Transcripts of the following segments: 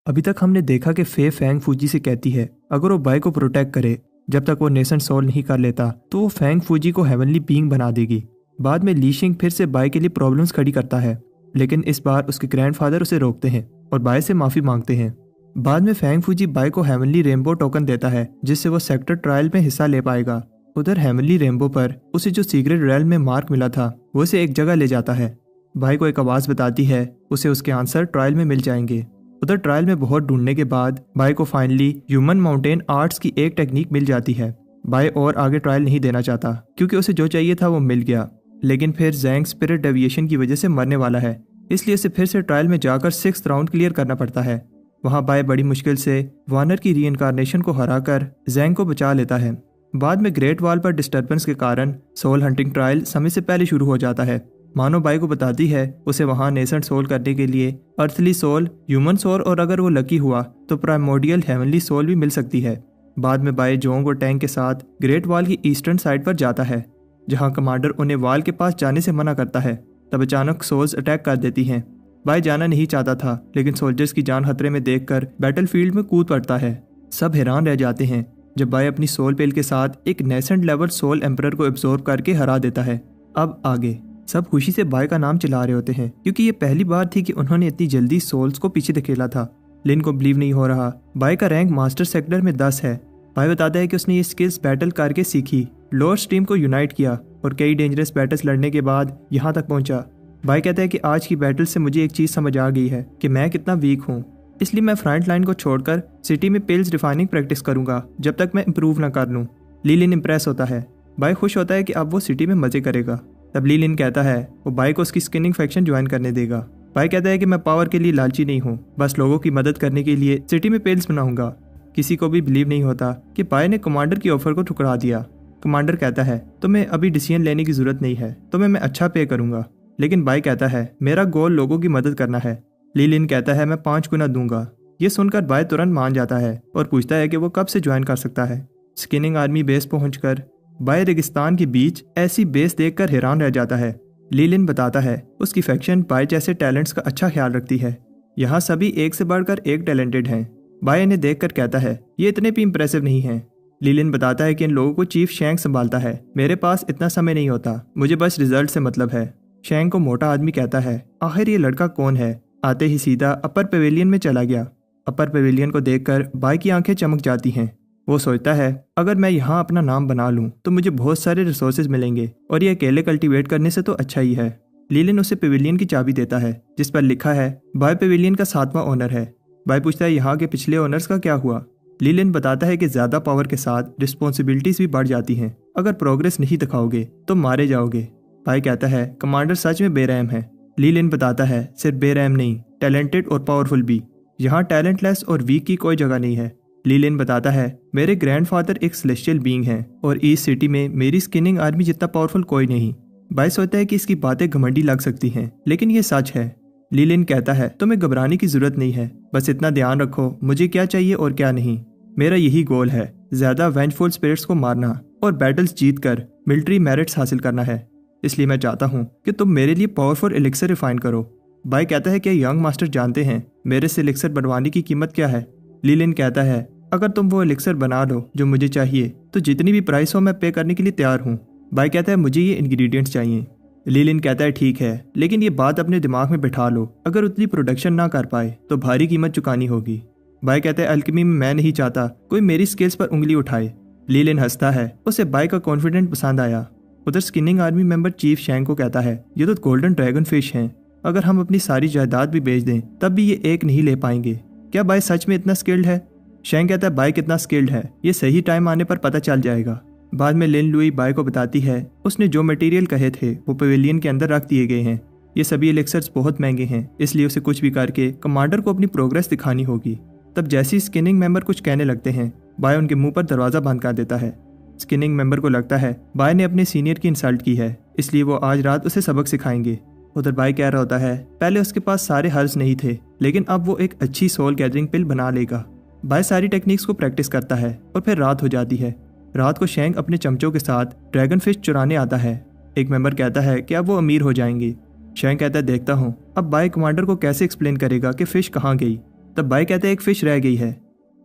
अभी तक हमने देखा कि फे फैंग फूजी से कहती है अगर वो बाय को प्रोटेक्ट करे जब तक वो नेसेंट सोल नहीं कर लेता तो वो फैंग फूजी को हेवनली बीइंग बना देगी। बाद में ली शिंग फिर से बाय के लिए प्रॉब्लम्स खड़ी करता है, लेकिन इस बार उसके ग्रैंडफादर उसे रोकते हैं और बाय से माफी मांगते हैं। बाद में फैंग फूजी बाय को हेवनली रेनबो टोकन देता है जिससे वो सेक्टर ट्रायल में हिस्सा ले पाएगा। उधर हेवनली रेनबो पर उसे जो सीक्रेट रेल्म में मार्क मिला था वो उसे एक जगह ले जाता है। बाय को एक आवाज बताती है उसे उसके आंसर ट्रायल में मिल जाएंगे। उधर ट्रायल में बहुत ढूंढने के बाद बाय को फाइनली ह्यूमन माउंटेन आर्ट्स की एक टेक्निक मिल जाती है। बाय और आगे ट्रायल नहीं देना चाहता क्योंकि उसे जो चाहिए था वो मिल गया, लेकिन फिर जैंग स्पिरिट डेविएशन की वजह से मरने वाला है, इसलिए उसे फिर से ट्रायल में जाकर 6th राउंड क्लियर करना पड़ता है। वहां बाय बड़ी मुश्किल से वार्नर की रीइंकारनेशन को हराकर जैंग को बचा लेता है। बाद में ग्रेट वॉल पर डिस्टर्बेंस के कारण सोल हंटिंग ट्रायल समय से पहले शुरू हो जाता है। मानो बाय को बताती है उसे वहां नेसेंट सोल करने के लिए अर्थली सोल, ह्यूमन सोल और अगर वो लकी हुआ तो प्राइमोर्डियल हेवनली सोल भी मिल सकती है। बाद में बाय जोंग और टैंक के साथ ग्रेट वॉल की ईस्टर्न साइड पर जाता है जहां कमांडर उन्हें वॉल के पास जाने से मना करता है। तब अचानक सोल्स अटैक कर देती हैं। बाय जाना नहीं चाहता था, लेकिन सोल्जर्स की जान खतरे में देखकर बैटलफील्ड में कूद पड़ता है। सब हैरान रह जाते हैं जब बाय अपनी सोल पेल के साथ एक नेसेंट लेवल सोल एम्परर को एब्जॉर्ब करके हरा देता है। अब आगे सब खुशी से बाय का नाम चिल्ला रहे होते हैं क्योंकि ये पहली बार थी कि उन्होंने इतनी जल्दी सोल्स को पीछे धकेला था। लिन को बिलीव नहीं हो रहा। बाय का रैंक मास्टर सेक्टर में 10 है। बाय बताता है कि उसने ये स्किल्स बैटल करके सीखी, लोअर स्ट्रीम को यूनाइट किया और कई डेंजरस बैटल्स लड़ने के बाद यहाँ तक पहुंचा। बाय कहता है कि आज की बैटल से मुझे एक चीज समझ आ गई है कि मैं कितना वीक हूँ, इसलिए मैं फ्रंट लाइन को छोड़कर सिटी में पेल्स रिफाइनिंग प्रैक्टिस करूंगा जब तक मैं इंप्रूव ना कर लूँ। लीलिन इंप्रेस होता है। बाय खुश होता है कि अब वो सिटी में मजे करेगा। तब लीलिन कहता है वो बाय को उसकी स्किनिंग फैक्शन ज्वाइन करने देगा। बाय कहता है कि मैं पावर के लिए लालची नहीं हूँ, बस लोगों की मदद करने के लिए सिटी में पेल्स बनाऊंगा। किसी को भी बिलीव नहीं होता कि बाय ने कमांडर की ऑफर को ठुकरा दिया। कमांडर कहता है तुम्हें अभी डिसीजन लेने की जरूरत नहीं है, तुम्हें मैं अच्छा पे करूंगा। लेकिन बाय कहता है मेरा गोल लोगों की मदद करना है। लीलिन कहता है मैं 5 गुना दूंगा। ये सुनकर बाय तुरंत मान जाता है और पूछता है कि वो कब से ज्वाइन कर सकता है। स्किनिंग आर्मी बेस पहुंचकर बाय रेगिस्तान के बीच ऐसी बेस देखकर हैरान रह जाता है। लीलिन बताता है उसकी फैक्शन बाय जैसे टैलेंट्स का अच्छा ख्याल रखती है। यहाँ सभी एक से बढ़कर एक टैलेंटेड हैं। बाय इन्हें देखकर कहता है ये इतने भी इंप्रेसिव नहीं हैं। लीलिन बताता है कि इन लोगों को चीफ शैंक संभालता है, मेरे पास इतना समय नहीं होता, मुझे बस रिजल्ट से मतलब है। शैंक को मोटा आदमी कहता है आखिर ये लड़का कौन है। आते ही सीधा अपर पेविलियन में चला गया। अपर पेविलियन को देखकर बाय की आंखें चमक जाती हैं। वो सोचता है अगर मैं यहाँ अपना नाम बना लूँ तो मुझे बहुत सारे रिसोर्सेज मिलेंगे और ये अकेले कल्टीवेट करने से तो अच्छा ही है। लीलिन उसे पेविलियन की चाबी देता है जिस पर लिखा है बाय पेविलियन का 7वां ओनर है। बाय पूछता है यहाँ के पिछले ओनर्स का क्या हुआ। लीलिन बताता है कि ज्यादा पावर के साथ रिस्पॉन्सिबिलिटीज भी बढ़ जाती हैं, अगर प्रोग्रेस नहीं दिखाओगे तो मारे जाओगे। बाय कहता है कमांडर सच में बेरहम है। लीलिन बताता है सिर्फ बेरहम नहीं, टैलेंटेड और पावरफुल भी। यहाँ टैलेंटलेस और वीक की कोई जगह नहीं है। लीलिन बताता है मेरे ग्रैंडफादर एक सेलेस्टियल बीइंग हैं और ईस्ट सिटी में मेरी स्किनिंग आर्मी जितना पावरफुल कोई नहीं। बाय सोचता है कि इसकी बातें घमंडी लग सकती हैं, लेकिन ये सच है। लीलिन कहता है तुम्हें घबराने की जरूरत नहीं है, बस इतना ध्यान रखो मुझे क्या चाहिए और क्या नहीं। मेरा यही गोल है, ज्यादा वेंजफुल स्पिरिट्स को मारना और बैटल्स जीत कर मिलिट्री मेरिट्स हासिल करना है। इसलिए मैं चाहता हूँ कि तुम मेरे लिए पावरफुल एलिक्सर रिफाइन करो। बाय कहता है कि यंग मास्टर जानते हैं मेरे से एलिक्सर बनवाने की कीमत क्या है। लीलिन कहता है अगर तुम वो एलिक्सर बना लो जो मुझे चाहिए तो जितनी भी प्राइस हो मैं पे करने के लिए तैयार हूँ। बाय कहता है मुझे ये इंग्रेडिएंट्स चाहिए। लीलिन कहता है ठीक है, लेकिन ये बात अपने दिमाग में बिठा लो, अगर उतनी प्रोडक्शन ना कर पाए तो भारी कीमत चुकानी होगी। बाय कहता है अल्केमी में मैं नहीं चाहता कोई मेरी स्किल्स पर उंगली उठाए। लीलिन हंसता है, उसे बाय का कॉन्फिडेंट पसंद आया। उधर skinning army member chief shank को कहता है ये तो गोल्डन ड्रैगन फिश हैं, अगर हम अपनी सारी जायदाद भी बेच दें तब भी ये एक नहीं ले पाएंगे। क्या बाय सच में इतना स्किल्ड है। शैंक कहता है बाय कितना स्किल्ड है ये सही टाइम आने पर पता चल जाएगा। बाद में लिन लुई बाय को बताती है उसने जो मटेरियल कहे थे वो पेविलियन के अंदर रख दिए गए हैं। ये सभी एलिक्सर्स बहुत महंगे हैं, इसलिए उसे कुछ भी करके कमांडर को अपनी प्रोग्रेस दिखानी होगी। तब जैसे ही स्किनिंग मेंबर कुछ कहने लगते हैं बाय उनके मुंह पर दरवाजा बंद कर देता है। स्किनिंग मेंबर को लगता है बाय ने अपने सीनियर की इंसल्ट की है, इसलिए वो आज रात उसे सबक सिखाएंगे। उधर बाय कह रहा होता है पहले उसके पास सारे हर्ब्स नहीं थे, लेकिन अब वो एक अच्छी सोल गैदरिंग पिल बना लेगा। बाय सारी टेक्निक्स को प्रैक्टिस करता है और फिर रात हो जाती है। रात को शैंक अपने चमचों के साथ ड्रैगन फिश चुराने आता है। एक मेंबर कहता है कि अब वो अमीर हो जाएंगे। शैंक कहता है देखता हूँ अब बाय कमांडर को कैसे एक्सप्लेन करेगा कि फिश कहाँ गई। तब बाय कहता है एक फ़िश रह गई है।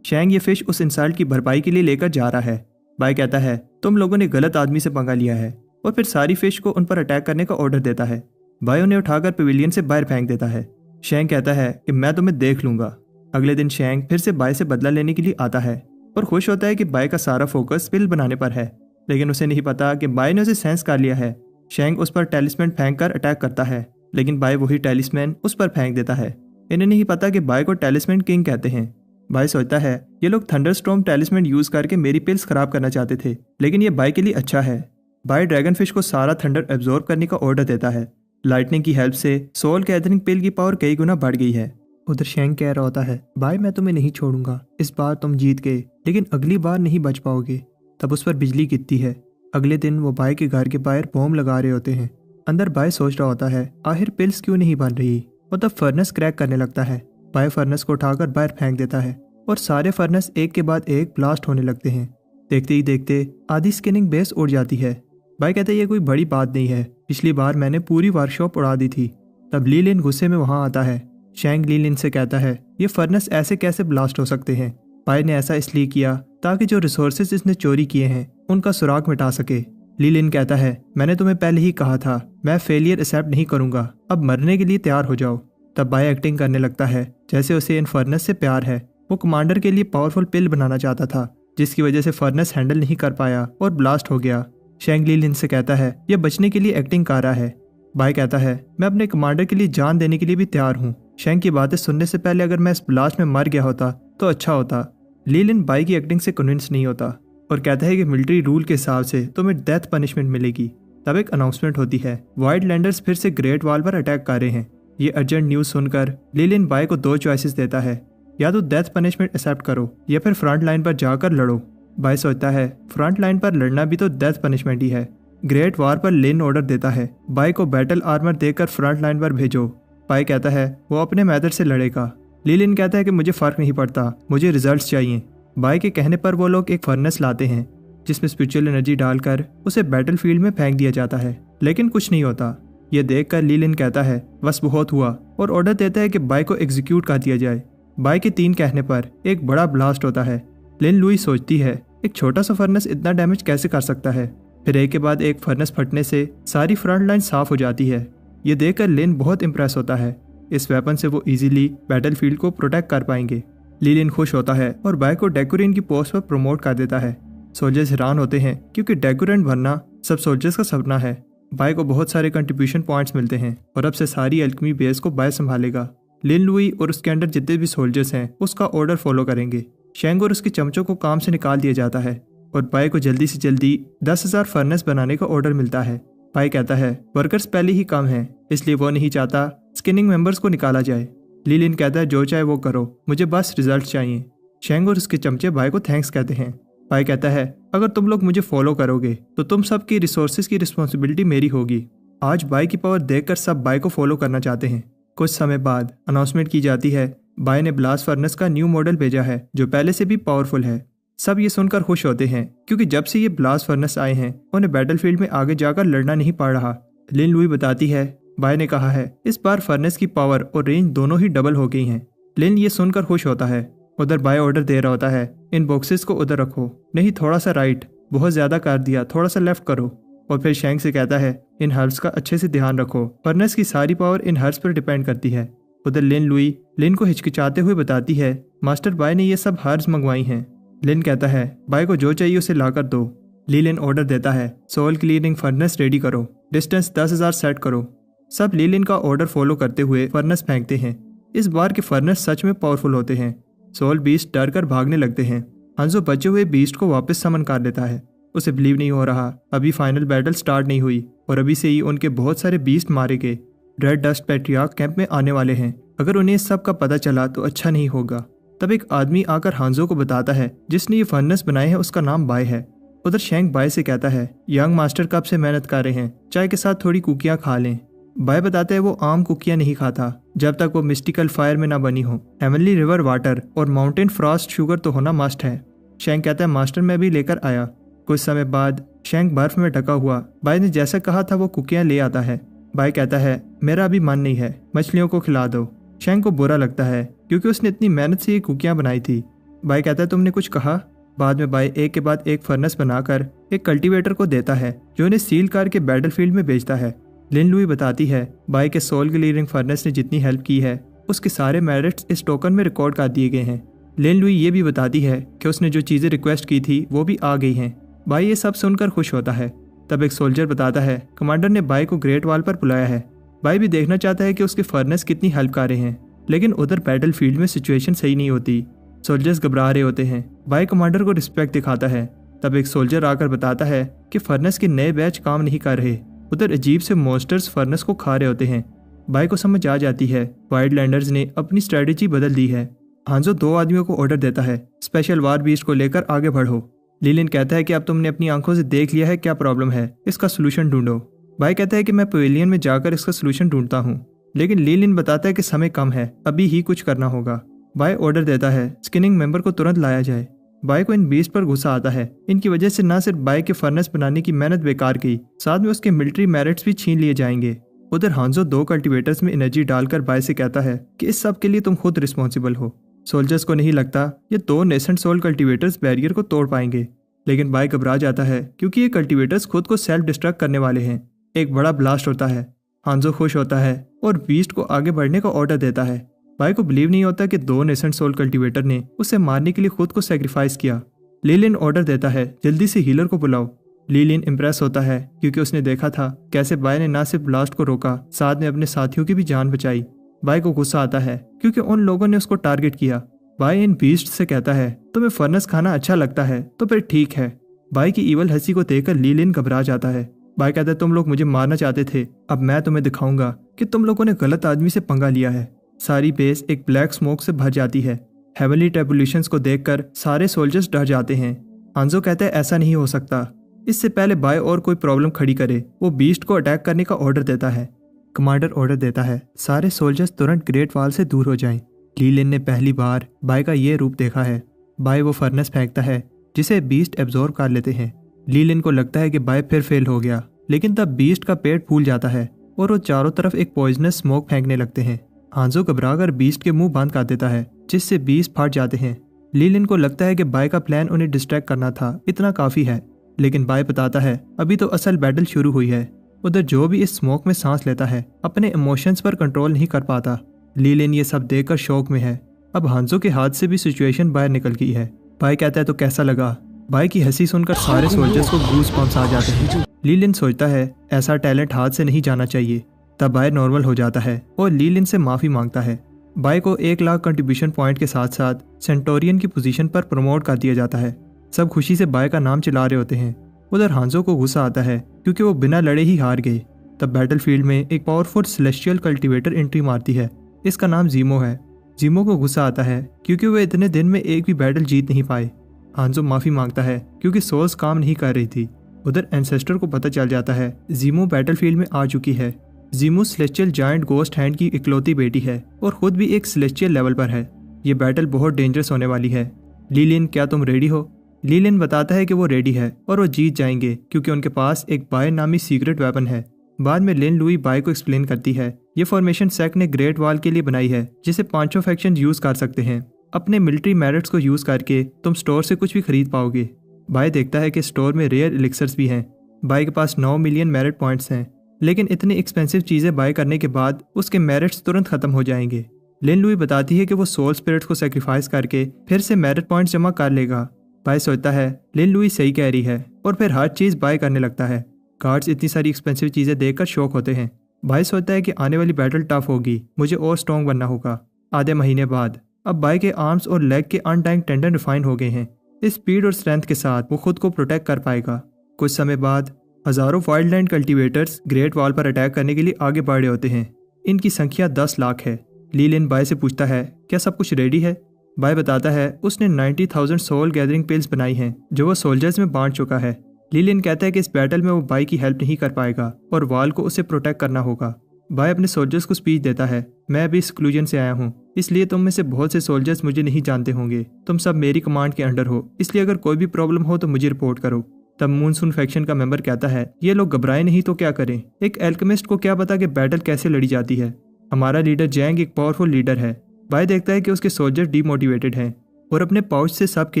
शैंग ये फ़िश उस इंसल्ट की भरपाई के लिए लेकर जा रहा है। बाय कहता है तुम लोगों ने गलत आदमी से पंगा लिया है, और फिर सारी फ़िश को उन पर अटैक करने का ऑर्डर देता है। बाय उन्हें उठाकर पवेलियन से बाहर फेंक देता है। शैंग कहता है कि मैं तुम्हें देख लूंगा। अगले दिन शैंग फिर से बाय से बदला लेने के लिए आता है और खुश होता है कि बाय का सारा फोकस पिल बनाने पर है, लेकिन उसे नहीं पता कि बाय ने उसे सेंस कर लिया है। शैंग उस पर टेलिस्मैन फेंक कर अटैक करता है, लेकिन बाय वही टेलिस्मैन उस पर फेंक देता है। इन्हें नहीं पता कि बाय को टेलिस्मैन किंग कहते हैं। बाय सोचता है ये लोग थंडरस्टॉर्म टेलिस्मैन यूज करके मेरी पिल्स खराब करना चाहते थे, लेकिन ये बाय के लिए अच्छा है। बाय ड्रैगन फिश को सारा थंडर एब्जॉर्ब करने का ऑर्डर देता है। लाइटनिंग की हेल्प से सोल गैदरिंग पिल की पावर कई गुना बढ़ गई है। उधर शैंग कह रहा होता है बाय मैं तुम्हें नहीं छोड़ूंगा, इस बार तुम जीत गए, लेकिन अगली बार नहीं बच पाओगे। तब उस पर बिजली गिरती है। अगले दिन वो बाय के घर के बाहर बॉम्ब लगा रहे होते हैं। अंदर बाय सोच रहा होता है आखिर पिल्स क्यों नहीं बन रही। वो तब फर्नेस क्रैक करने लगता है। बाय फर्नेस को उठाकर बाहर फेंक देता है और सारे फर्नेस एक के बाद एक ब्लास्ट होने लगते हैं। देखते ही देखते आधी स्किनिंग बेस उड़ जाती है। बाय कहते हैं ये कोई बड़ी बात नहीं है, पिछली बार मैंने पूरी वर्कशॉप उड़ा दी थी। तब ली लिन गुस्से में वहां आता है। शैंग ली लिन से कहता है ये फर्नेस ऐसे कैसे ब्लास्ट हो सकते हैं। बाय ने ऐसा इसलिए किया ताकि जो रिसोर्सेज इसने चोरी किए हैं उनका सुराग मिटा सके। ली लिन कहता है मैंने तुम्हें पहले ही कहा था मैं फेलियर एक्सेप्ट नहीं करूंगा, अब मरने के लिए तैयार हो जाओ। तब बाय एक्टिंग करने लगता है जैसे उसे इन फर्नेस से प्यार है। वो कमांडर के लिए पावरफुल पिल बनाना चाहता था, जिसकी वजह से फर्नेस हैंडल नहीं कर पाया और ब्लास्ट हो गया। शैंग ली लिन से कहता है यह बचने के लिए एक्टिंग कर रहा है। बाय कहता है मैं अपने कमांडर के लिए जान देने के लिए भी तैयार हूँ। शैंग की बातें सुनने से पहले अगर मैं इस ब्लास्ट में मर गया होता तो अच्छा होता। ली लिन बाय की एक्टिंग से कन्विंस नहीं होता और कहता है कि मिलिट्री रूल के हिसाब से तुम्हें डेथ पनिशमेंट मिलेगी। तब एक अनाउंसमेंट होती है वाइल्ड लैंडर्स फिर से ग्रेट वॉल पर अटैक कर रहे हैं। ये अर्जेंट न्यूज सुनकर ली लिन बाय को दो चॉइसेस देता है, या तो डेथ पनिशमेंट एक्सेप्ट करो या फिर फ्रंट लाइन पर जाकर लड़ो। बाय सोचता है फ्रंट लाइन पर लड़ना भी तो डेथ पनिशमेंट ही है। ग्रेट वॉर पर लिन ऑर्डर देता है बाय को बैटल आर्मर देकर फ्रंट लाइन पर भेजो। बाय कहता है वो अपने मेथड से लड़ेगा। ली लिन कहता है कि मुझे फर्क नहीं पड़ता, मुझे रिजल्ट्स चाहिए। बाय के कहने पर वो लोग एक फर्नेस लाते हैं जिसमें स्पिरिचुअल एनर्जी डालकर उसे बैटलफील्ड में फेंक दिया जाता है, लेकिन कुछ नहीं होता। यह देखकर ली लिन कहता है बस बहुत हुआ और ऑर्डर देता है कि बाय को एग्जीक्यूट कर दिया जाए। बाय के 3 कहने पर एक बड़ा ब्लास्ट होता है। लिन लुई सोचती है एक छोटा सा फर्नेस इतना डैमेज कैसे कर सकता है। फिर एक के बाद एक फर्नेस फटने से सारी फ्रंट लाइन साफ हो जाती है। ये देखकर लिन बहुत इंप्रेस होता है। इस वेपन से वो इजीली बैटलफील्ड को प्रोटेक्ट कर पाएंगे। ली लिन खुश होता है और बाय को डेकोरेन की पोस्ट पर प्रमोट कर देता है। सोल्जर्स हैरान होते हैं क्योंकि डेकोरेंट बनना सब सोल्जर्स का सपना है। बाय को बहुत सारे कंट्रीब्यूशन पॉइंट्स मिलते हैं और अब से सारी एल्केमी बेस को बाय संभालेगा। लिन लुई और उसके अंडर जितने भी सोल्जर्स हैं उसका ऑर्डर फॉलो करेंगे। शैंग और उसके चमचों को काम से निकाल दिया जाता है और बाय को जल्दी से जल्दी 10,000 फर्नेस बनाने का ऑर्डर मिलता है। बाय कहता है वर्कर्स पहले ही कम हैं, इसलिए वो नहीं चाहता स्किनिंग मेंबर्स को निकाला जाए। ली लिन कहता है जो चाहे वो करो, मुझे बस रिजल्ट चाहिए। शैंग और उसके चमचे बाय को थैंक्स कहते हैं। बाय कहता है अगर तुम लोग मुझे फॉलो करोगे तो तुम सबकी रिसोर्सेज की रिस्पॉन्सिबिलिटी मेरी होगी। आज बाय की पावर देखकर सब बाय को फॉलो करना चाहते हैं। कुछ समय बाद अनाउंसमेंट की जाती है बाय ने ब्लास्ट फर्नेस का न्यू मॉडल भेजा है जो पहले से भी पावरफुल है। सब ये सुनकर खुश होते हैं क्योंकि जब से ये ब्लास्ट फर्नेस आए हैं उन्हें बैटलफील्ड में आगे जाकर लड़ना नहीं पड़ रहा। लिन लुई बताती है बाय ने कहा है इस बार फर्नेस की पावर और रेंज दोनों ही डबल हो गई हैं। लिन ये सुनकर खुश होता है। उधर बाय ऑर्डर दे रहा होता है इन बॉक्सेस को उधर रखो, नहीं थोड़ा सा राइट, बहुत ज्यादा कर दिया, थोड़ा सा लेफ्ट करो। और फिर शैंग से कहता है इन हर्ब्स का अच्छे से ध्यान रखो, फर्नेस की सारी पावर इन हर्ब्स पर डिपेंड करती है। उधर लिन लुई लिन को हिचकिचाते हुए बताती है मास्टर बाय ने ये सब हर्ब्स मंगवाई हैं। लिन कहता है बाय को जो चाहिए उसे लाकर दो। ली लिन ऑर्डर देता है सोल क्लीनिंग फर्नेस रेडी करो, डिस्टेंस 10,000 सेट करो। सब ली लिन का ऑर्डर फॉलो करते हुए फर्नेस फेंकते हैं। इस बार के फर्नेस सच में पावरफुल होते हैं। सोल बीस्ट डर कर भागने लगते हैं। हंजो बचे हुए बीस्ट को वापस समन कर लेता है। उसे बिलीव नहीं हो रहा अभी फाइनल बैटल स्टार्ट नहीं हुई और अभी से ही उनके बहुत सारे बीस्ट मारे गए। रेड डस्ट पैट्रियार्क कैंप में आने वाले हैं, अगर उन्हें इस सब का पता चला तो अच्छा नहीं होगा। तब एक आदमी आकर हांजो को बताता है जिसने ये फर्नेस बनाए हैं उसका नाम बाय है। उधर शैंग बाय से कहता है यंग मास्टर कब से मेहनत कर रहे हैं, चाय के साथ थोड़ी कुकियां खा लें। बाय बताते हैं वो आम कुकियां नहीं खाता जब तक वो मिस्टिकल फायर में ना बनी हो। हेवनली रिवर वाटर और माउंटेन फ्रॉस्ट शुगर तो होना मस्ट है। शैंग कहता है मास्टर मैं भी लेकर आया। कुछ समय बाद शैंग बर्फ में ढका हुआ बाय ने जैसा कहा था वो कुकियां ले आता है। बाय कहता है मेरा अभी मन नहीं है, मछलियों को खिला दो। शैंक को बुरा लगता है क्योंकि उसने इतनी मेहनत से ये कुकियाँ बनाई थी। बाई कहता है तुमने कुछ कहा। बाद में बाई एक के बाद एक फर्नेस बनाकर एक कल्टीवेटर को देता है जो उन्हें सील करके बैटलफील्ड में भेजता है। लिन लुई बताती है बाई के सोल क्लियरिंग फर्नेस ने जितनी हेल्प की है उसके सारे मेरिट्स इस टोकन में रिकॉर्ड कर दिए गए हैं। लिन लुई ये भी बताती है कि उसने जो चीज़ें रिक्वेस्ट की थी वो भी आ गई हैं। बाई ये सब सुनकर खुश होता है। तब एक सोल्जर बताता है कमांडर ने बाई को ग्रेट वॉल पर बुलाया है। बाई भी देखना चाहता है कि उसके फर्नेस कितनी हेल्प कर रहे हैं, लेकिन उधर बैटलफील्ड में सिचुएशन सही नहीं होती। सोल्जर्स घबरा रहे होते हैं। बाई कमांडर को रिस्पेक्ट दिखाता है। तब एक सोल्जर आकर बताता है कि फर्नेस के नए बैच काम नहीं कर रहे। उधर अजीब से मॉन्स्टर्स फर्नेस को खा रहे होते हैं। बाई को समझ आ जाती है वाइल्डलैंडर्स ने अपनी स्ट्रेटेजी बदल दी है। हांजो 2 आदमियों को ऑर्डर देता है स्पेशल वार बीस्ट को लेकर आगे बढ़ो। लीलिन कहता है कि अब तुमने अपनी आंखों से देख लिया है क्या प्रॉब्लम है, इसका सोल्यूशन ढूंढो। बाई कहता है कि मैं पवेलियन में जाकर इसका सोल्यूशन ढूंढता हूँ, लेकिन लीलिन बताता है कि समय कम है, अभी ही कुछ करना होगा। बाई ऑर्डर देता है स्किनिंग मेंबर को तुरंत लाया जाए। बाई को इन बीस्ट पर गुस्सा आता है। इनकी वजह से न सिर्फ बाई के फर्नेस बनाने की मेहनत बेकार गई, साथ में उसके मिलिट्री मेरिट्स भी छीन लिए जाएंगे। उधर हांजो 2 कल्टीवेटर्स में एनर्जी डालकर बाई से कहता है कि इस सब के लिए तुम खुद रिस्पॉन्सिबल हो। सोल्जर्स को नहीं लगता ये 2 नेसेंट सोल कल्टीवेटर्स बैरियर को तोड़ पाएंगे, लेकिन बाई घबरा जाता है क्योंकि ये कल्टीवेटर्स खुद को सेल्फ डिस्ट्रक्ट करने वाले हैं। एक बड़ा ब्लास्ट होता है। हांजो खुश होता है और बीस्ट को आगे बढ़ने का ऑर्डर देता है। बाई को बिलीव नहीं होता कि 2 नेसेंट सोल कल्टीवेटर ने उसे मारने के लिए खुद को सेक्रीफाइस किया। लीलिन ऑर्डर देता है जल्दी से हीलर को बुलाओ। लीलिन इम्प्रेस होता है क्योंकि उसने देखा था कैसे बाई ने न सिर्फ ब्लास्ट को रोका, साथ में अपने साथियों की भी जान बचाई। बाई को गुस्सा आता है क्योंकि उन लोगों ने उसको टारगेट किया। बाई इन बीस्ट से कहता है तुम्हें फर्नेस खाना अच्छा लगता है तो फिर ठीक है। बाई की ईवल हंसी को देखकर लीलिन घबरा जाता है। बाई कहता है तुम लोग मुझे मारना चाहते थे, अब मैं तुम्हें दिखाऊंगा कि तुम लोगों ने गलत आदमी से पंगा लिया है। सारी बेस एक ब्लैक स्मोक से भर जाती है। हेवनली टर्बुलेशंस को देखकर सारे सोल्जर्स डर जाते हैं। हांजो कहता है ऐसा नहीं हो सकता, इससे पहले बाई और कोई प्रॉब्लम खड़ी करे वो बीस्ट को अटैक करने का ऑर्डर देता है। कमांडर ऑर्डर देता है सारे सोल्जर्स तुरंत ग्रेट वॉल से दूर हो जाएं। लीलिन ने पहली बार बाई का ये रूप देखा है। बाई वो फर्नेस फेंकता है जिसे बीस्ट एब्जॉर्ब कर लेते हैं। लीलिन को लगता है कि बाई फिर फेल हो गया, लेकिन तब बीस्ट का पेट फूल जाता है और वो चारों तरफ एक पॉइजनस स्मोक फेंकने लगते हैं। हांजो घबराकर बीस्ट के मुंह बंद कर देता है जिससे बीस्ट फट जाते हैं। लीलिन को लगता है कि बाई का प्लान उन्हें डिस्ट्रैक्ट करना था, इतना काफी है, लेकिन बाई बताता है अभी तो असल बैटल शुरू हुई है। उधर जो भी इस स्मोक में सांस लेता है अपने इमोशंस पर कंट्रोल नहीं कर पाता। लीलिन ये सब देखकर शौक में है। अब हांजो के हाथ से भी सिचुएशन बाहर निकल गई है। बाई कहता है तो कैसा लगा। बाई की हंसी सुनकर सारे सोल्जर्स को गूज बम्स आ जाते हैं। लीलिन सोचता है ऐसा टैलेंट हाथ से नहीं जाना चाहिए। तब बाई नॉर्मल हो जाता है और लीलिन से माफी मांगता है। बाई को 1 लाख कंट्रीब्यूशन पॉइंट के साथ साथ सेंटोरियन की पोजीशन पर प्रमोट कर दिया जाता है। सब खुशी से बाई का नाम चिल्ला रहे होते हैं। उधर हांजो को गुस्सा आता है क्योंकि वो बिना लड़े ही हार गए। तब बैटलफील्ड में एक पावरफुल सेलेस्टियल कल्टीवेटर एंट्री मारती है। इसका नाम जीमो है। जीमो को गुस्सा आता है क्योंकि वे इतने दिन में एक भी बैटल जीत नहीं पाए। हांजो माफी मांगता है क्योंकि सोल्स काम नहीं कर रही थी। उधर एंसेस्टर को पता चल जाता है जीमो बैटलफील्ड में आ चुकी है। जीमो सेलेस्टियल जायंट गोस्ट हैंड की इकलौती बेटी है और खुद भी एक सेलेस्टियल लेवल पर है। ये बैटल बहुत डेंजरस होने वाली है। लीलिन क्या तुम रेडी हो। लीलिन बताता है कि वो रेडी है और वो जीत जाएंगे क्योंकि उनके पास एक बाय नामी सीक्रेट वेपन है। बाद में लिन लुई बाय को एक्सप्लेन करती है ये फॉर्मेशन सेक ने ग्रेट वॉल के लिए बनाई है जिसे 5 फैक्शन यूज कर सकते हैं। अपने मिलिट्री मेरिट्स को यूज करके तुम स्टोर से कुछ भी खरीद पाओगे। बाय देखता है कि स्टोर में रेयर एलिक्सर्स भी हैं। बाय के पास 9 मिलियन मेरिट पॉइंट्स हैं, लेकिन इतनी एक्सपेंसिव चीजें बाय करने के बाद उसके मेरिट्स तुरंत खत्म हो जाएंगे। लिन लुई बताती है कि वो सोल स्पिरिट्स को सेक्रीफाइस करके फिर से मेरिट पॉइंट्स जमा कर लेगा। बाय सोचता है लिन लुई सही कह रही है और फिर हर चीज बाय करने लगता है। गार्ड्स इतनी सारी एक्सपेंसिव चीजें देखकर शौक होते हैं। बाय सोचता है कि आने वाली बैटल टफ होगी, मुझे और स्ट्रॉन्ग बनना होगा। आधे महीने बाद अब बाय के आर्म्स और लेग के अनटाइंग टेंडन रिफाइन हो गए हैं। इस स्पीड और स्ट्रेंथ के साथ वो खुद को प्रोटेक्ट कर पाएगा। कुछ समय बाद हजारों वाइल्डलैंड कल्टीवेटर्स ग्रेट वॉल पर अटैक करने के लिए आगे बढ़ रहे होते हैं। इनकी संख्या 10 लाख है। लीलिन बाय से पूछता है क्या सब कुछ रेडी है। बाय बताता है उसने 90,000 सोल गैदरिंग पिल्स बनाई हैं जो वो सोल्जर्स में बांट चुका है। लीलिन कहता है कि इस बैटल में वो बाय की हेल्प नहीं कर पाएगा और वॉल को उसे प्रोटेक्ट करना होगा। बाय अपने सोल्जर्स को स्पीच देता है मैं अभी एक्सक्लूजन से आया हूँ, इसलिए तुम में से बहुत से सोल्जर्स मुझे नहीं जानते होंगे। तुम सब मेरी कमांड के अंडर हो, इसलिए अगर कोई भी प्रॉब्लम हो तो मुझे रिपोर्ट करो। तब मूनसून फैक्शन का मेंबर कहता है ये लोग घबराए नहीं तो क्या करें। एक एल्केमिस्ट को क्या पता कि बैटल कैसे लड़ी जाती है। हमारा लीडर जैंग एक पावरफुल लीडर है। बाय देखता है कि उसके सोल्जर डीमोटिवेटेड हैं और अपने पाउच से सबके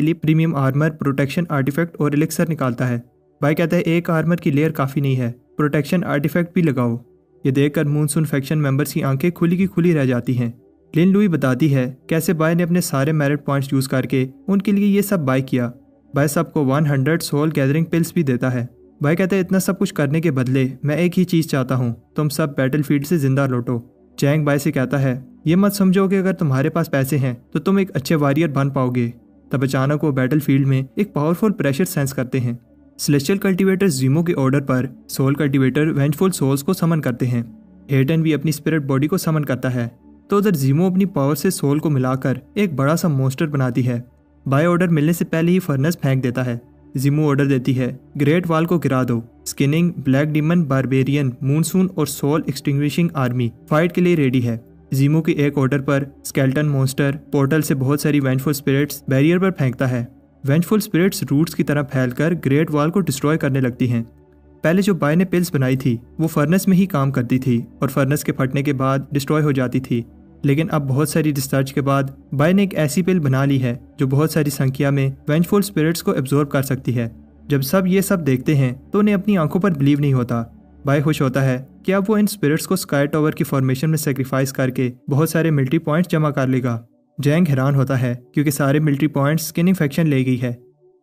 लिए प्रीमियम आर्मर, प्रोटेक्शन आर्टिफैक्ट और एलिक्सर निकालता है। बाय कहता है एक आर्मर की लेयर काफ़ी नहीं है, प्रोटेक्शन आर्टिफैक्ट भी लगाओ। ये देखकर मूनसून फैक्शन मेंबर्स की आंखें खुली की खुली रह जाती हैं। लिन लुई बताती है कैसे बाय ने अपने सारे मेरिट पॉइंट्स यूज़ करके उनके लिए ये सब बाय किया। बाय सबको 100 सोल गैदरिंग पिल्स भी देता है। बाय कहता है इतना सब कुछ करने के बदले मैं एक ही चीज़ चाहता हूँ, तुम सब बैटलफील्ड से जिंदा लौटो। जैंग बाय से कहता है ये मत समझो कि अगर तुम्हारे पास पैसे हैं तो तुम एक अच्छे वॉरियर बन पाओगे। तब अचानक वो बैटलफील्ड में एक पावरफुल प्रेशर सेंस करते हैं। सेलेस्टियल कल्टीवेटर जीमो के ऑर्डर पर सोल कल्टीवेटर वेंजफुल सोल्स को समन करते हैं। हेटन भी अपनी स्पिरिट बॉडी को समन करता है, तो उधर जीमो अपनी पावर से सोल को मिलाकर एक बड़ा सा मॉन्स्टर बनाती है। बाय ऑर्डर मिलने से पहले ही फर्नेस फेंक देता है। जीमो ऑर्डर देती है ग्रेट वॉल को गिरा दो। Skinning, black demon, barbarian, monsoon और सोल एक्सटिंग्विशिंग आर्मी फाइट के लिए रेडी है। जीमो के एक ऑर्डर पर स्केल्टन मॉन्स्टर पोर्टल से बहुत सारी वेंजफुल स्पिरिट्स बैरियर पर फेंकता है। वेंजफुल स्पिरिट्स रूट्स की तरह फैलकर ग्रेट वॉल को डिस्ट्रॉय करने लगती हैं। पहले जो बाय ने पिल्स बनाई थी वो फर्नेस में ही काम करती थी और फर्नेस के फटने के बाद डिस्ट्रॉय हो जाती थी, लेकिन अब बहुत सारी रिसर्च के बाद बाय ने एक ऐसी पिल बना ली है जो बहुत सारी संख्या में वेंजफुल स्पिरिट्स को एब्जॉर्ब कर सकती है। जब सब ये सब देखते हैं तो उन्हें अपनी आंखों पर बिलीव नहीं होता। बाय खुश होता है कि अब वो इन स्पिरिट्स को स्काई टावर की फॉर्मेशन में सेक्रीफाइस करके बहुत सारे मिलिट्री पॉइंट्स जमा कर लेगा। जैंग हैरान होता है क्योंकि सारे मिलिट्री पॉइंट्स स्किनिंग फैक्शन ले गई है।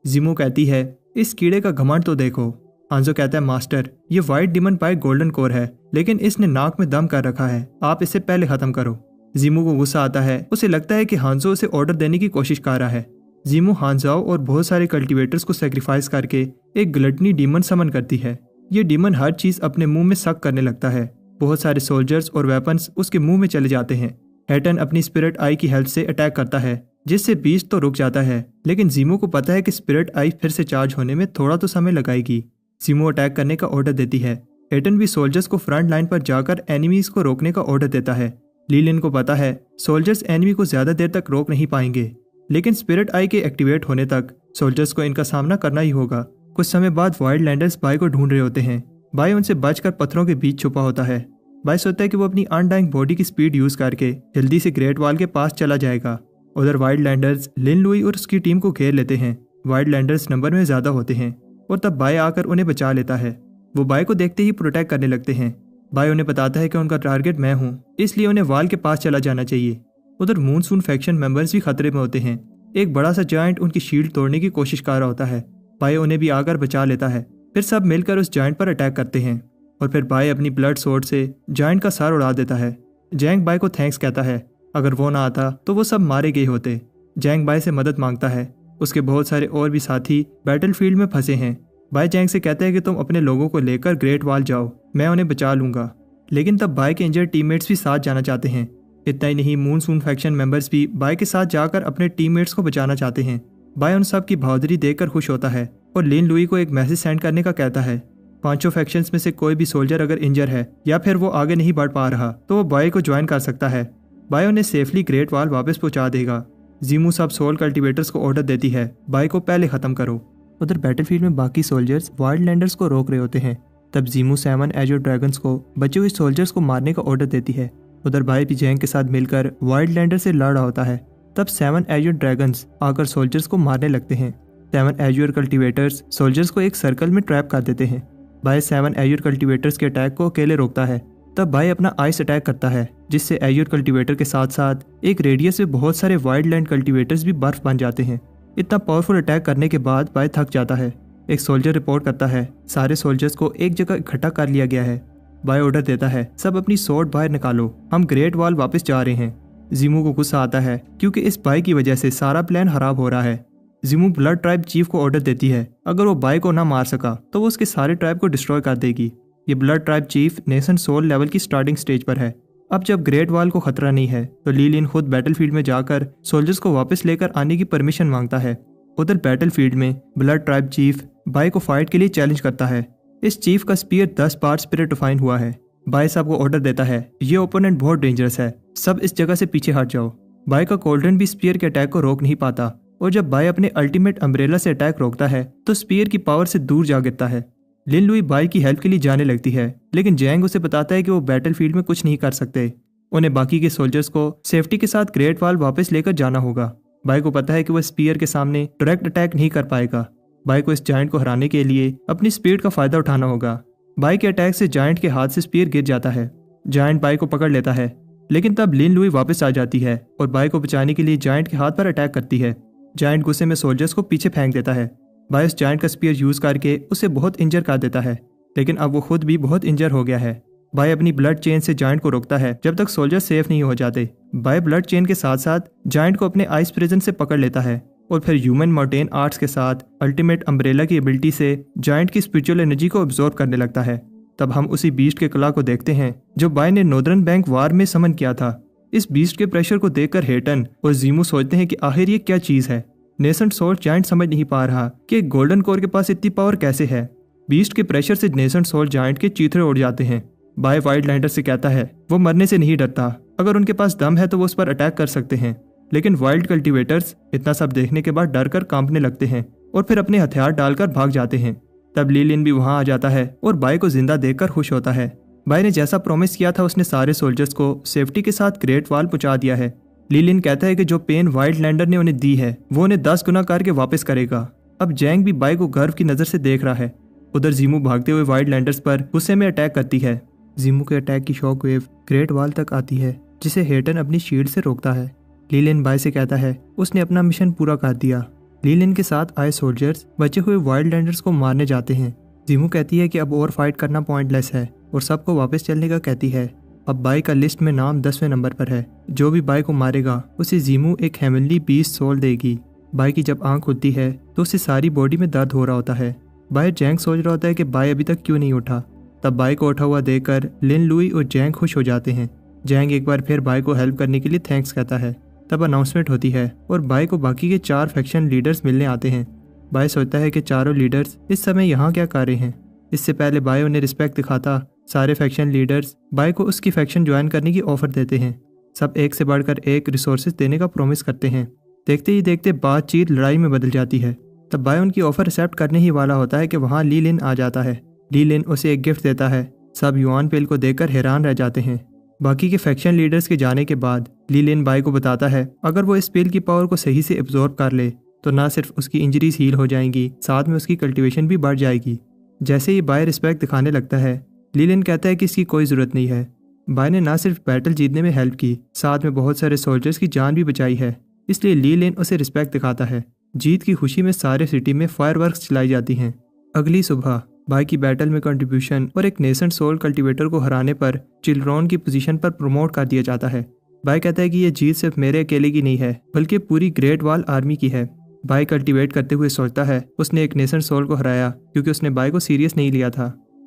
जीमो कहती है इस कीड़े का घमंड तो देखो। हांजो कहता है मास्टर ये व्हाइट डिमन पाई गोल्डन कोर है, लेकिन इसने नाक में दम कर रखा है, आप इसे पहले खत्म करो। जीमो को गुस्सा आता है, उसे लगता है कि हांजो उसे ऑर्डर देने की कोशिश कर रहा है। जीमो हांजाओ और बहुत सारे कल्टीवेटर्स को सेक्रीफाइस करके एक ग्लटनी डीमन समन करती है। ये डीमन हर चीज अपने मुंह में सक करने लगता है। बहुत सारे सोल्जर्स और वेपन्स उसके मुंह में चले जाते हैं। हेटन अपनी स्पिरिट आई की हेल्प से अटैक करता है, जिससे बीस्ट तो रुक जाता है, लेकिन जीमो को पता है कि स्पिरिट आई फिर से चार्ज होने में थोड़ा तो समय लगाएगी। जीमो अटैक करने का ऑर्डर देती है। हेटन भी सोल्जर्स को फ्रंट लाइन पर जाकर एनिमीज को रोकने का ऑर्डर देता है। लीलिन को पता है सोल्जर्स एनिमी को ज्यादा देर तक रोक नहीं पाएंगे, लेकिन स्पिरिट आई के एक्टिवेट होने तक सोल्जर्स को इनका सामना करना ही होगा। कुछ समय बाद वाइल्ड लैंडर्स बाय को ढूंढ रहे होते हैं। बाय उनसे बचकर पत्थरों के बीच छुपा होता है। बाय सोचता है कि वो अपनी अनडाइंग बॉडी की स्पीड यूज करके जल्दी से ग्रेट वॉल के पास चला जाएगा। उधर वाइल्ड लैंडर्स लिन लुई और उसकी टीम को घेर लेते हैं। वाइल्ड लैंडर्स नंबर में ज्यादा होते हैं और तब बाय आकर उन्हें बचा लेता है। वो बाय को देखते ही प्रोटेक्ट करने लगते हैं। बाय उन्हें बताता है कि उनका टारगेट मैं हूँ, इसलिए उन्हें वॉल के पास चला जाना चाहिए। उधर मूनसून फैक्शन मेंबर्स भी खतरे में होते हैं। एक बड़ा सा जायंट उनकी शील्ड तोड़ने की कोशिश कर रहा होता है। बाय उन्हें भी आकर बचा लेता है। फिर सब मिलकर उस जायंट पर अटैक करते हैं और फिर बाय अपनी ब्लड सोर्ड से जायंट का सर उड़ा देता है। जैंग बाय को थैंक्स कहता है, अगर वो ना आता तो वो सब मारे गए होते। जैंग बाय से मदद मांगता है। उसके बहुत सारे और भी साथी बैटलफील्ड में फंसे हैं। बाय जैंग से कहता है कि तुम अपने लोगों को लेकर ग्रेट वॉल जाओ, मैं उन्हें बचा लूंगा। लेकिन तब बाय के इंजर्ड टीममेट्स भी साथ जाना चाहते हैं। इतना ही नहीं, मूनसून फैक्शन मेंबर्स भी बाय के साथ जाकर अपने टीममेट्स को बचाना चाहते हैं। बाय उन सब की बहादुरी देखकर खुश होता है और लिन लुई को एक मैसेज सेंड करने का कहता है। पांचों फैक्शंस में से कोई भी सोल्जर अगर इंजर है या फिर वो आगे नहीं बढ़ पा रहा तो वो बाय को ज्वाइन कर सकता है। बाय उन्हें सेफली ग्रेट वॉल वापस पहुंचा देगा। जीमू सब सोल कल्टीवेटर्स को ऑर्डर देती है, बाय को पहले खत्म करो। उधर बैटलफील्ड में बाकी सोल्जर्स वाइल्ड लैंडर्स को रोक रहे होते हैं। तब जीमू 7 एजोर ड्रैगन्स को बचे हुए सोल्जर्स को मारने का ऑर्डर देती है। उधर बाय भी जैंग के साथ मिलकर वाइल्ड लैंडर से लड़ रहा होता है। तब 7 एजोर ड्रैगन्स आकर सोल्जर्स को मारने लगते हैं। 7 एजोर कल्टीवेटर्स सोल्जर्स को एक सर्कल में ट्रैप कर देते हैं। बाय 7 एजोर कल्टीवेटर्स के अटैक को अकेले रोकता है। तब बाय अपना आइस अटैक करता है, जिससे एजोर कल्टीवेटर के साथ साथ एक रेडियस में बहुत सारे वाइल्ड लैंड कल्टीवेटर्स भी बर्फ बन जाते हैं। इतना पावरफुल अटैक करने के बाद बाय थक जाता है। एक सोल्जर रिपोर्ट करता है सारे सोल्जर्स को एक जगह इकट्ठा कर लिया गया है। बाय ऑर्डर देता है सब अपनी स्वॉर्ड बाहर निकालो, हम ग्रेट वॉल वापस जा रहे हैं। जीमू को गुस्सा आता है क्योंकि इस बाय की वजह से सारा प्लान खराब हो रहा है। जीमू ब्लड ट्राइब चीफ को ऑर्डर देती है, अगर वो बाय को ना मार सका तो वो उसके सारे ट्राइब को डिस्ट्रॉय कर देगी। ये blood tribe chief nation soul level की स्टार्टिंग स्टेज पर है। अब जब ग्रेट वॉल को खतरा नहीं है तो लीलिन खुद बैटलफील्ड में जाकर सोल्जर्स को वापस लेकर आने की परमिशन मांगता है। उधर बैटलफील्ड में ब्लड ट्राइब चीफ बाय को फाइट के लिए चैलेंज करता है। इस चीफ का स्पीयर 10 बार स्पिरिट डिफाइन हुआ है। बाय साहब को ऑर्डर देता है ये ओपोनेंट बहुत डेंजरस है, सब इस जगह से पीछे हट जाओ। बाय का कोल्ड्रन भी स्पीयर के अटैक को रोक नहीं पाता और जब बाय अपने अल्टीमेट अम्ब्रेला से अटैक रोकता है तो स्पीयर की पावर से दूर जा गिरता है। लिन लुई बाय की हेल्प के लिए जाने लगती है, लेकिन जैंग उसे बताता है कि वो बैटलफील्ड में कुछ नहीं कर सकते उन्हें बाकी के सोल्जर्स को सेफ्टी के साथ ग्रेट वॉल वापस लेकर जाना होगा। बाई को पता है कि वो स्पीयर के सामने डायरेक्ट अटैक नहीं कर पाएगा। बाई को इस जायंट को हराने के लिए अपनी स्पीड का फायदा उठाना होगा। बाई के अटैक से जायंट के हाथ से स्पीयर गिर जाता है। जायंट बाई को पकड़ लेता है, लेकिन तब लिन लुई वापस आ जाती है और बाई को बचाने के लिए जायंट के हाथ पर अटैक करती है। जायंट गुस्से में सोल्जर्स को पीछे फेंक देता है। बाई उस जायंट का स्पीयर यूज करके उसे बहुत इंजर कर देता है, लेकिन अब वो खुद भी बहुत इंजर हो गया है। बाई अपनी ब्लड चेन से जायंट को रोकता है जब तक सोल्जर सेफ नहीं हो जाते। बाई ब्लड चेन के साथ साथ जायंट को अपने आइस प्रिजन से पकड़ लेता है और फिर ह्यूमन माउंटेन आर्ट्स के साथ अल्टीमेट अम्ब्रेला की एबिलिटी से जायंट की स्पिरिचुअल एनर्जी को अब्जॉर्ब करने लगता है। तब हम उसी बीस्ट के कला को देखते हैं जो बाई ने नॉर्दर्न बैंक वार में समन किया था। इस बीस्ट के प्रेशर को देखकर हेटन और जीमू सोचते हैं कि आखिर ये क्या चीज है। नेसेंट सोल जायंट समझ नहीं पा रहा कि एक गोल्डन कोर के पास इतनी पावर कैसे है। बीस्ट के प्रेशर से नेसेंट सोल जायंट के चीथड़े उड़ जाते हैं। बाय वाइल्ड लैंडर से कहता है वो मरने से नहीं डरता, अगर उनके पास दम है तो वो उस पर अटैक कर सकते हैं। लेकिन वाइल्ड कल्टीवेटर्स इतना सब देखने के बाद डर कर कांपने लगते हैं और फिर अपने हथियार डालकर भाग जाते हैं। तब लीलिन भी वहां आ जाता है और बाय को जिंदा देखकर खुश होता है। बाय ने जैसा प्रॉमिस किया था उसने सारे सोल्जर्स को सेफ्टी के साथ ग्रेट वॉल पहुंचा दिया है। लीलिन कहता है कि जो पेन वाइल्ड लैंडर ने उन्हें दी है वो उन्हें 10 गुना करके वापस करेगा। अब जैंग भी बाय को गर्व की नजर से देख रहा है। उधर जीमू भागते हुए वाइल्ड लैंडर्स पर गुस्से में अटैक करती है। जीमू के अटैक की शॉक वेव ग्रेट वॉल तक आती है जिसे हेटन अपनी शील्ड से रोकता है। लीलिन बाय से कहता है उसने अपना मिशन पूरा कर दिया। लीलिन के साथ आए सोल्जर्स बचे हुए वाइल्ड लैंडर्स को मारने जाते हैं। जीमू कहती है कि अब और फाइट करना पॉइंटलेस है और सबको वापस चलने का कहती है। अब बाय का लिस्ट में नाम 10वें नंबर पर है। जो भी बाय को मारेगा उसे जीमू एक हेवनली बीस्ट सोल देगी। बाय की जब आंख खुलती है तो उसे सारी बॉडी में दर्द हो रहा होता है। बाय जैंग सोच रहा होता है कि बाय अभी तक क्यों नहीं उठा। तब बाय को उठा हुआ देखकर लिन लुई और जैंग खुश हो जाते हैं। जैंग एक बार फिर बाय को हेल्प करने के लिए थैंक्स कहता है। तब अनाउंसमेंट होती है और बाय को बाकी के 4 फैक्शन लीडर्स मिलने आते हैं। बाय सोचता है कि चारों लीडर्स इस समय यहाँ क्या कर रहे हैं। इससे पहले बाय उन्हें रिस्पेक्ट दिखाता सारे फैक्शन लीडर्स बाय को उसकी फैक्शन ज्वाइन करने की ऑफर देते हैं। सब एक से बढ़कर एक रिसोर्सेज देने का प्रॉमिस करते हैं। देखते ही देखते बातचीत लड़ाई में बदल जाती है। तब बाय उनकी ऑफर एक्सेप्ट करने ही वाला होता है कि वहाँ ली लिन आ जाता है। ली लिन उसे एक गिफ्ट देता है। सब युआन पेल को देखकर हैरान रह जाते हैं। बाकी के फैक्शन लीडर्स के जाने के बाद ली लिन बाय को बताता है अगर वो इस पेल की पावर को सही से एब्जॉर्ब कर ले तो ना सिर्फ उसकी इंजरीज हील हो जाएंगी, साथ में उसकी कल्टीवेशन भी बढ़ जाएगी। जैसे ही बाय रिस्पेक्ट दिखाने लगता है लीलिन कहता है कि इसकी कोई ज़रूरत नहीं है। बाय ने ना सिर्फ बैटल जीतने में हेल्प की, साथ में बहुत सारे सोल्जर्स की जान भी बचाई है, इसलिए लीलिन उसे रिस्पेक्ट दिखाता है। जीत की खुशी में सारे सिटी में फायरवर्क्स चलाई जाती हैं। अगली सुबह बाय की बैटल में कंट्रीब्यूशन और एक नेसेंट सोल कल्टीवेटर को हराने पर चिल्ड्रॉन की पोजीशन पर प्रमोट कर दिया जाता है। बाय कहता है कि यह जीत सिर्फ मेरे अकेले की नहीं है बल्कि पूरी ग्रेट वॉल आर्मी की है। बाय कल्टीवेट करते हुए सोचता है उसने एक नेसेंट सोल को हराया क्योंकि उसने बाय को सीरियस नहीं लिया था।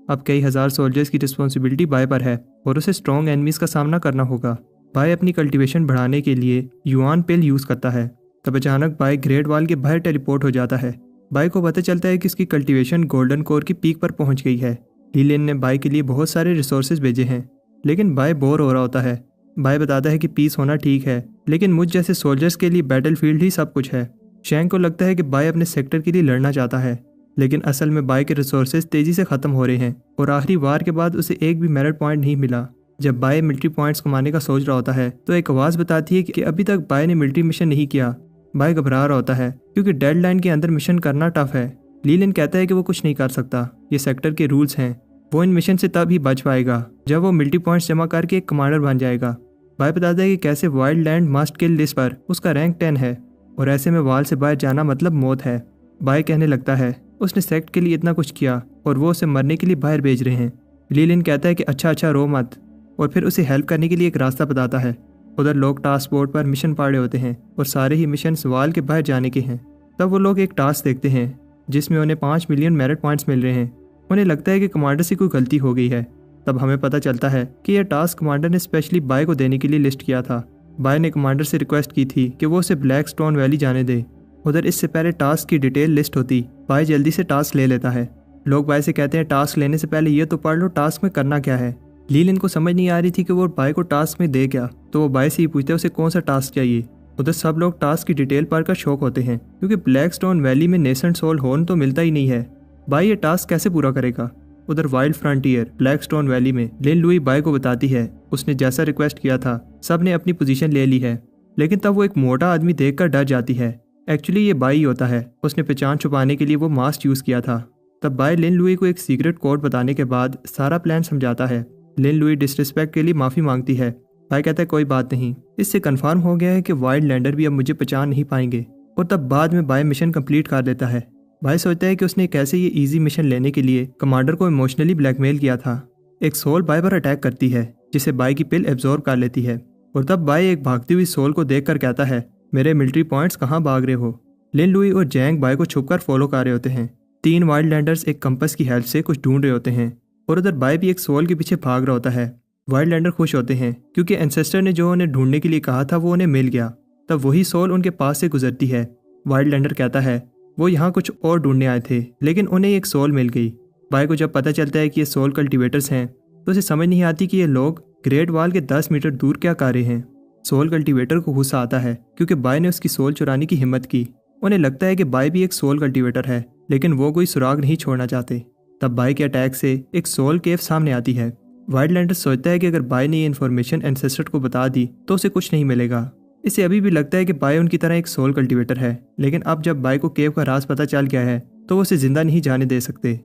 अब कई हजार सोल्जर्स की रिस्पॉन्सिबिलिटी बाय पर है और उसे स्ट्रॉन्ग एनिमीज का सामना करना होगा। बाय अपनी कल्टीवेशन बढ़ाने के लिए युआन पेल यूज करता है। तब अचानक बाय ग्रेट वॉल के बाहर टेलीपोर्ट हो जाता है। बाय को पता चलता है कि इसकी कल्टीवेशन गोल्डन कोर की पीक पर पहुंच गई है। लीलिन ने बाय के लिए बहुत सारे रिसोर्सेज भेजे हैं, लेकिन बाय बोर हो रहा होता है। बाय बताता है कि पीस होना ठीक है, लेकिन मुझ जैसे सोल्जर्स के लिए बैटलफील्ड ही सब कुछ है। शैंग को लगता है कि बाय अपने सेक्टर के लिए लड़ना चाहता है, लेकिन असल में बाय के रिसोर्सेज तेजी से खत्म हो रहे हैं और आखिरी वार के बाद उसे एक भी मेरिट पॉइंट नहीं मिला। जब बाय मिलिट्री पॉइंट्स कमाने का सोच रहा होता है तो एक आवाज़ बताती है कि अभी तक बाय ने मिलिट्री मिशन नहीं किया। बाय घबरा रहा होता है क्योंकि डेडलाइन के अंदर मिशन करना टफ है। लीलिन कहता है कि वो कुछ नहीं कर सकता, ये सेक्टर के रूल्स हैं। वो इन मिशन से तब ही बच पाएगा जब वो मिलिट्री पॉइंट्स जमा करके एक कमांडर बन जाएगा। बाय बताता है कि कैसे वाइल्ड लैंड मस्ट किल लिस्ट पर उसका रैंक 10 है और ऐसे में वाल से बाहर जाना मतलब मौत है। बाय कहने लगता है उसने सेक्ट के लिए इतना कुछ किया और वो उसे मरने के लिए बाहर भेज रहे हैं। लीलिन कहता है कि अच्छा रो मत, और फिर उसे हेल्प करने के लिए एक रास्ता बताता है। उधर लोग टास्क बोर्ड पर मिशन पाड़े होते हैं और सारे ही मिशन वाल के बाहर जाने के हैं। तब वो लोग एक टास्क देखते हैं जिसमें उन्हें 5 मिलियन मेरिट पॉइंट्स मिल रहे हैं। उन्हें लगता है कि कमांडर से कोई गलती हो गई है। तब हमें पता चलता है कि यह टास्क कमांडर ने स्पेशली बाय को देने के लिए लिस्ट किया था। बाय ने कमांडर से रिक्वेस्ट की थी कि वो उसे ब्लैक स्टोन वैली जाने दे। उधर इससे पहले टास्क की डिटेल लिस्ट होती, बाय जल्दी से टास्क ले लेता है। लोग बाय से कहते हैं टास्क लेने से पहले ये तो पढ़ लो टास्क में करना क्या है। लीलिन को समझ नहीं आ रही थी कि वो बाय को टास्क में दे क्या, तो वो बाय से ही पूछते उसे कौन सा टास्क चाहिए। उधर सब लोग टास्क की डिटेल पढ़कर शौक होते हैं क्योंकि ब्लैक स्टोन वैली में नेसेंट सोल हॉर्न तो मिलता ही नहीं है। बाय ये टास्क कैसे पूरा करेगा। उधर वाइल्ड फ्रंटियर ब्लैकस्टोन वैली में लिन लुई बाय को बताती है उसने जैसा रिक्वेस्ट किया था सब ने अपनी पोजीशन ले ली है, लेकिन तब वो एक मोटा आदमी देखकर डर जाती है। एक्चुअली ये बाय ही होता है, उसने पहचान छुपाने के लिए वो मास्क यूज किया था। तब बाय लिन लुई को एक सीक्रेट कोड बताने के बाद सारा प्लान समझाता है। लिन लुई डिसरिस्पेक्ट के लिए माफी मांगती है। बाय कहता है कोई बात नहीं, इससे कंफर्म हो गया है कि वाइल्ड लैंडर भी अब मुझे पहचान नहीं पाएंगे। और तब बाद में बाय मिशन कंप्लीट कर देता है। बाय सोचता है कि उसने कैसे ये इजी मिशन लेने के लिए कमांडर को इमोशनली ब्लैकमेल किया था। एक सोल बाय पर अटैक करती है जिसे बाय की पिल एब्जॉर्ब कर लेती है। और तब बाय एक भागती हुई सोल को देखकर कहता है मेरे मिलिट्री पॉइंट्स कहाँ भाग रहे हो। लिन लुई और जैंग बाय को छुपकर फॉलो कर रहे होते हैं। 3 वाइल्ड लैंडर्स एक कंपस की हेल्प से कुछ ढूंढ रहे होते हैं और उधर बाय भी एक सोल के पीछे भाग रहा होता है। वाइल्ड लैंडर खुश होते हैं क्योंकि एंसेस्टर ने जो उन्हें ढूंढने के लिए कहा था वो उन्हें मिल गया। तब वही सोल उनके पास से गुजरती है। वाइल्ड लैंडर कहता है वो यहाँ कुछ और ढूंढने आए थे लेकिन उन्हें एक सोल मिल गई। बाय को जब पता चलता है कि ये सोल कल्टीवेटर्स हैं तो उसे समझ नहीं आती कि ये लोग ग्रेट वॉल के 10 मीटर दूर क्या कर रहे हैं। सोल कल्टीवेटर को गुस्सा आता है क्योंकि बाय ने उसकी सोल चुराने की हिम्मत की। उन्हें लगता है कि बाय भी एक सोल कल्टीवेटर है लेकिन वो कोई सुराग नहीं छोड़ना चाहते। तब बाय के अटैक से एक सोल केव सामने आती है। वाइल्ड लैंडर सोचता है कि अगर बाय ने ये इन्फॉर्मेशन एंसेस्टर को बता दी तो उसे कुछ नहीं मिलेगा। इसे अभी भी लगता है कि बाय उनकी तरह एक सोल कल्टीवेटर है, लेकिन अब जब बाय को केव का राज पता चल गया है तो वो उसे जिंदा नहीं जाने दे सकते।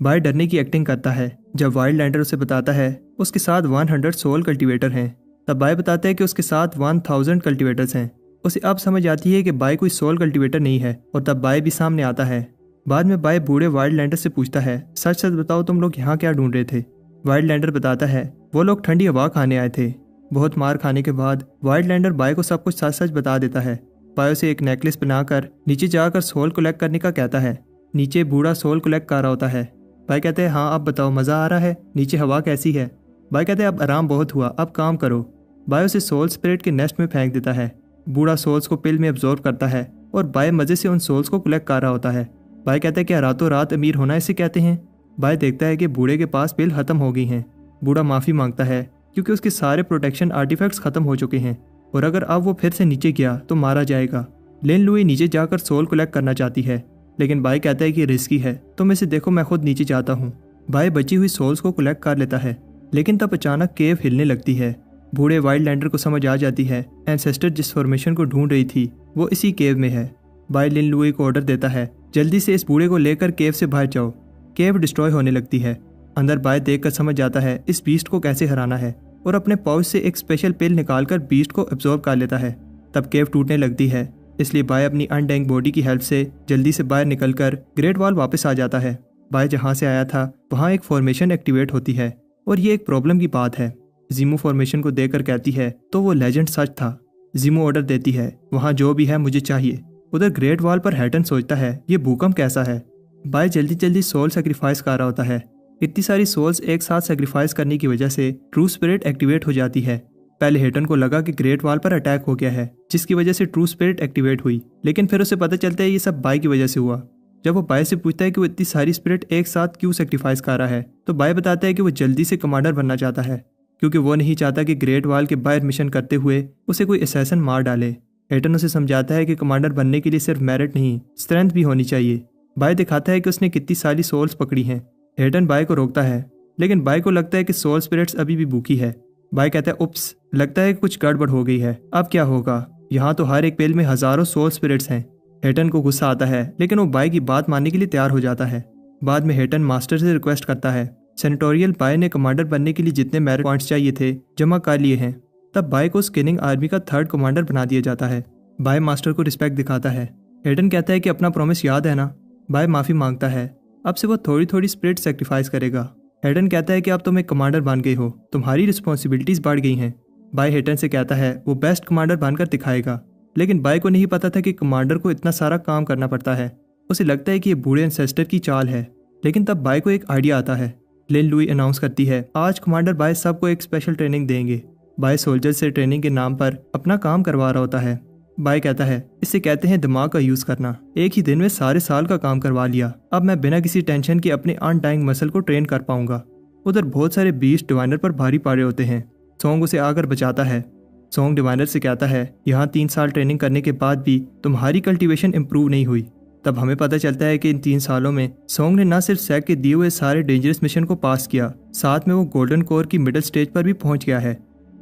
बाय डरने की एक्टिंग करता है जब वाइल्ड लैंडर उसे बताता है उसके साथ 100 सोल कल्टीवेटर हैं। तब बाय बताता है कि उसके साथ 1000 कल्टीवेटर्स हैं। उसे अब समझ आती है कि बाय कोई सोल कल्टीवेटर नहीं है और तब बाय भी सामने आता है। बाद में बाय बूढ़े वाइल्ड लैंडर से पूछता है सच सच बताओ तुम लोग यहाँ क्या ढूंढ रहे थे। वाइल्ड लैंडर बताता है वो लोग ठंडी हवा खाने आए थे। बहुत मार खाने के बाद वाइल्ड लैंडर बाय को सब कुछ सच सच बता देता है। बाय उसे एक नेकलेस बनाकर नीचे जाकर सोल कलेक्ट करने का कहता है। नीचे बूढ़ा सोल कलेक्ट कर रहा होता है। बाय कहते हैं हाँ अब बताओ मज़ा आ रहा है, नीचे हवा कैसी है। बाय कहते हैं अब आराम बहुत हुआ, अब काम करो। बाय उसे सोल स्पिरिट के नेस्ट में फेंक देता है। बूढ़ा सोल्स को पिल में एब्जॉर्ब करता है और बाय मजे से उन सोल्स को कलेक्ट कर रहा होता है। बाय कहता है क्या रातों रात अमीर होना इसे कहते हैं। बाय देखता है कि बूढ़े के पास पिल खत्म हो गई हैं। बूढ़ा माफ़ी मांगता है क्योंकि उसके सारे प्रोटेक्शन आर्टिफैक्ट्स खत्म हो चुके हैं और अगर अब वो फिर से नीचे गया तो मारा जाएगा। लिन लुई नीचे जाकर सोल कलेक्ट करना चाहती है लेकिन बाय कहता है कि रिस्की है, तुम इसे देखो मैं खुद नीचे जाता हूँ। बाय बची हुई सोल्स को कलेक्ट कर लेता है लेकिन तब अचानक केव हिलने लगती है। बूढ़े वाइल्ड लैंडर को समझ आ जाती है एंसेस्टर जिस फॉर्मेशन को ढूंढ रही थी वो इसी केव में है। बाय लिन लुई को ऑर्डर देता है जल्दी से इस बूढ़े को लेकर केव से बाहर जाओ। केव डिस्ट्रॉय होने लगती है। अंदर बाय देखकर समझ जाता है इस बीस्ट को कैसे हराना है और अपने पाउच से एक स्पेशल पिल निकालकर बीस्ट को एब्जॉर्ब कर लेता है। तब केव टूटने लगती है, इसलिए बाय अपनी अनडैंग बॉडी की हेल्प से जल्दी से बाहर निकलकर ग्रेट वॉल वापस आ जाता है। बाय जहाँ से आया था वहाँ एक फॉर्मेशन एक्टिवेट होती है और ये एक प्रॉब्लम की बात है। जीमो फॉर्मेशन को देखकर कहती है तो वो लेजेंड सच था। जीमो ऑर्डर देती है वहाँ जो भी है मुझे चाहिए। उधर ग्रेट वॉल पर हैटन सोचता है ये भूकंप कैसा है। बाय जल्दी जल्दी सोल सेक्रीफाइस कर रहा होता है। इतनी सारी सोल्स एक साथ सेक्रीफाइस करने की वजह से ट्रू स्पिरिट एक्टिवेट हो जाती है। पहले हेटन को लगा कि ग्रेट वॉल पर अटैक हो गया है जिसकी वजह से ट्रू स्पिरिट एक्टिवेट हुई, लेकिन फिर उसे पता चलता है ये सब बाय की वजह से हुआ। जब वो बाय से पूछता है कि वो इतनी सारी स्पिरिट एक साथ क्यों सेक्रीफाइस कर रहा है तो बाय बताता है कि वो जल्दी से कमांडर बनना चाहता है क्योंकि वो नहीं चाहता कि ग्रेट वॉल के बाहर मिशन करते हुए उसे कोई असैसन मार डाले। हेटन उसे समझाता है कि कमांडर बनने के लिए सिर्फ मेरिट नहीं स्ट्रेंथ भी होनी चाहिए। बाय दिखाता है कि उसने कितनी सारी सोल्स पकड़ी हैं। हेटन बाय को रोकता है लेकिन बाय को लगता है कि सोल स्पिरिट्स अभी भी भूखी है। बाय कहता है उप्स, लगता है कि कुछ गड़बड़ हो गई है, अब क्या होगा। यहाँ तो हर एक पेल में हजारों सोल स्पिरिट्स हैं। हेटन को गुस्सा आता है लेकिन वो बाय की बात मानने के लिए तैयार हो जाता है। बाद में हेटन मास्टर से रिक्वेस्ट करता है। सेनेटोरियल बाय ने कमांडर बनने के लिए जितने मेरिट पॉइंट्स चाहिए थे जमा कर लिए हैं। तब बाय को स्किनिंग आर्मी का 3rd कमांडर बना दिया जाता है। बाय मास्टर को रिस्पेक्ट दिखाता है। हेटन कहता है कि अपना प्रॉमिस याद है ना। बाय माफ़ी मांगता है, अब से वो थोड़ी थोड़ी स्पिरिट सेक्रीफाइस करेगा। हेटन कहता है कि अब तुम एक कमांडर बन गए हो, तुम्हारी रिस्पॉन्सिबिलिटीज बढ़ गई हैं। बाय हेटन से कहता है वो बेस्ट कमांडर बनकर दिखाएगा, लेकिन बाय को नहीं पता था कि कमांडर को इतना सारा काम करना पड़ता है। उसे लगता है कि ये बूढ़े एंसेस्टर की चाल है, लेकिन तब बाय को एक आइडिया आता है। लिन लुई अनाउंस करती है आज कमांडर बाय सबको एक स्पेशल ट्रेनिंग देंगे। बाय सोल्जर से ट्रेनिंग के नाम पर अपना काम करवा रहा होता है। बाय कहता है इसे कहते हैं दिमाग का यूज करना, एक ही दिन में सारे साल का काम करवा लिया, अब मैं बिना किसी टेंशन के अपने अनडाइंग मसल को ट्रेन कर पाऊंगा। उधर बहुत सारे बीस्ट डिवाइनर पर भारी पड़े होते हैं। सोंग उसे आकर बचाता है। सोंग डिवाइनर से कहता है यहाँ 3 साल ट्रेनिंग करने के बाद भी तुम्हारी कल्टीवेशन इंप्रूव नहीं हुई। तब हमें पता चलता है कि इन 3 सालों में सोंग ने न सिर्फ सैक के दिए हुए सारे डेंजरस मिशन को पास किया, साथ में वो गोल्डन कोर की मिडिल स्टेज पर भी पहुंच गया है।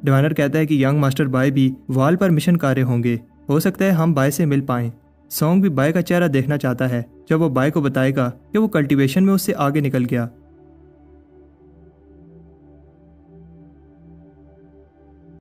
डिवाइनर कहता है कि यंग मास्टर बाय भी वाल पर मिशन कार्य होंगे, हो सकता है हम बाय से मिल पाएं। सोंग भी बाय का चेहरा देखना चाहता है जब वो बाय को बताएगा कि वो कल्टीवेशन में उससे आगे निकल गया